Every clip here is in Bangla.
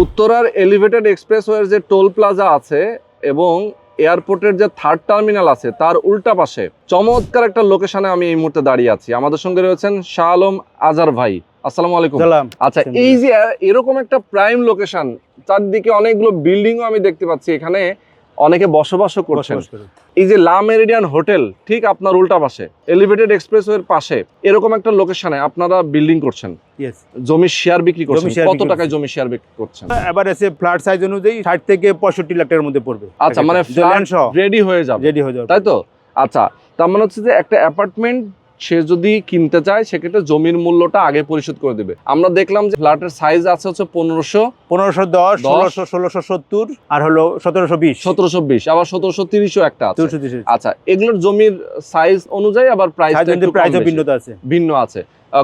উত্তরার এলিভেটেড এক্সপ্রেসওয়ের যে টোল প্লাজা আছে এবং এয়ারপোর্টের যে থার্ড টার্মিনাল আছে তার উল্টা পাশে চমৎকার একটা লোকেশনে আমি এই মুহূর্তে দাঁড়িয়ে আছি। আমাদের সঙ্গে রয়েছেন শাহ আলম আজার ভাই। আসসালামু আলাইকুম। আচ্ছা, এই যে এরকম একটা প্রাইম লোকেশন, চারদিকে অনেকগুলো বিল্ডিংও আমি দেখতে পাচ্ছি, এখানে অনেকে বসবাসও করছেন। এই যে লা মেরিডিয়ান হোটেল ঠিক আপনার উল্টা পাশে এলিভেটেড এক্সপ্রেসওয়ের পাশে এরকম একটা লোকেশনে আপনারা বিল্ডিং করছেন, জমি শেয়ার বিক্রি করছেন। কত টাকায় জমি শেয়ার বিক্রি করছেন? এবার এসে ফ্ল্যাট সাইজ অনুযায়ী 60 থেকে 65 লাখ টাকার মধ্যে পড়বে। আচ্ছা, মানে ফ্ল্যাট রেডি হয়ে যাবে, তাই তো? আচ্ছা, তার মানে হচ্ছে যে একটা অ্যাপার্টমেন্ট সে যদি কিনতে চায় সেক্ষেত্রে জমির মূল্যটা আগে পরিশোধ করে দিবে। আমরা দেখলাম যে ফ্ল্যাটের সাইজ আছে হচ্ছে 1510, 1670 আর হলো 1720, আবার 1730ও একটা আছে। আচ্ছা, এগুলোর জমির সাইজ অনুযায়ী আবার প্রাইস ভিন্ন আছে।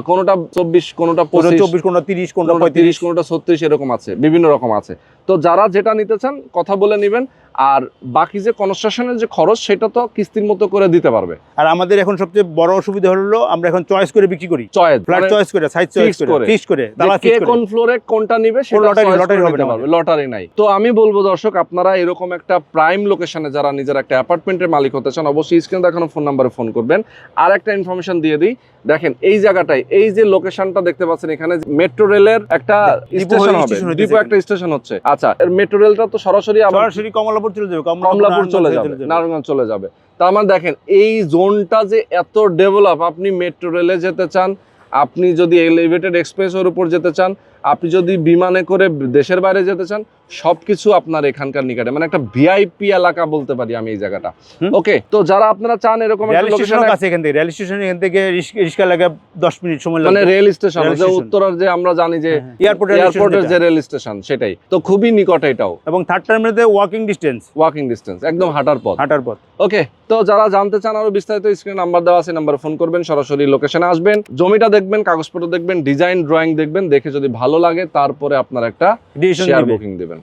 কোনটা 24, কোনটা 25, কোনটা 30, কোনটা 35, কোনটা 36 এরকম আছে, বিভিন্ন রকম আছে। তো যারা যেটা নিতে চান কথা বলে নেবেন, আর বাকি যে কনস্ট্রাকশনের যে খরচ সেটা তো কিস্তির মতো করে দিতে পারবে। আর আমাদের এখন সবচেয়ে বড় অসুবিধা হলো আমরা এখন চয়েস করে বিক্রি করি, ফ্ল্যাট চয়েস করে, সাইজ চয়েস করে, ফিক্স করে, কে কোন ফ্লোরে কোনটা নিবে সেটা লটারি হবে না, লটারি নাই। তো আমি বলবো দর্শক, আপনারা এরকম একটা প্রাইম লোকেশনে যারা নিজের একটা অ্যাপার্টমেন্টের মালিক হতে চান অবশ্যই স্ক্রিনে দেখানো ফোন নম্বরে ফোন করবেন। আর একটা ইনফরমেশন দিয়ে দিই, দেখেন এই জায়গাটায় এই যে লোকেশনটা দেখতে পাচ্ছেন, এখানে মেট্রো রেলের একটা স্টেশন হবে, ডিপো একটা স্টেশন হচ্ছে। আচ্ছা, এর মেট্রো রেলটা তো সরাসরি কমলাপুর চলে যাবে, কমলাপুর চলে যাবে, নারায়ণগঞ্জ চলে যাবে। তার মানে দেখেন এই জোনটা যে এত ডেভেলপ। আপনি মেট্রো রেলে যেতে চান, আপনি যদি এলিভেটেড এক্সপ্রেসওয়ের উপর যেতে চান, আপনি যদি বিমানে করে দেশের বাইরে যেতে চান, সবকিছু আপনার এখানকার নিকটে, মানে একটা ভিআইপি এলাকা বলতে পারি আমি এই জায়গাটা। ওকে, তো যারা আপনারা চান এরকম একটা লোকেশন আছে, এখান থেকে রেল স্টেশন, এখান থেকে রিক্সা লাগে 10 মিনিট সময় লাগে, মানে রেল স্টেশন যে উত্তরার যে আমরা জানি যে এয়ারপোর্টের যে রেল স্টেশন, সেটাই তো খুবই নিকটে এটাও। এবং থার্ড টার্মিনালে ওয়াকিং ডিসটেন্স, একদম হাঁটার পথ। ওকে, তো যারা জানতে চান আরো বিস্তারিত স্ক্রিনে নাম্বার দেওয়া আছে, নাম্বারে ফোন করবেন, সরাসরি লোকেশনে আসবেন, জমিটা দেখবেন, কাগজপত্র দেখবেন, ডিজাইন ড্রয়িং দেখবেন, দেখে যদি ভালো লাগে তারপরে আপনার একটা শেয়ার বুকিং দিবেন।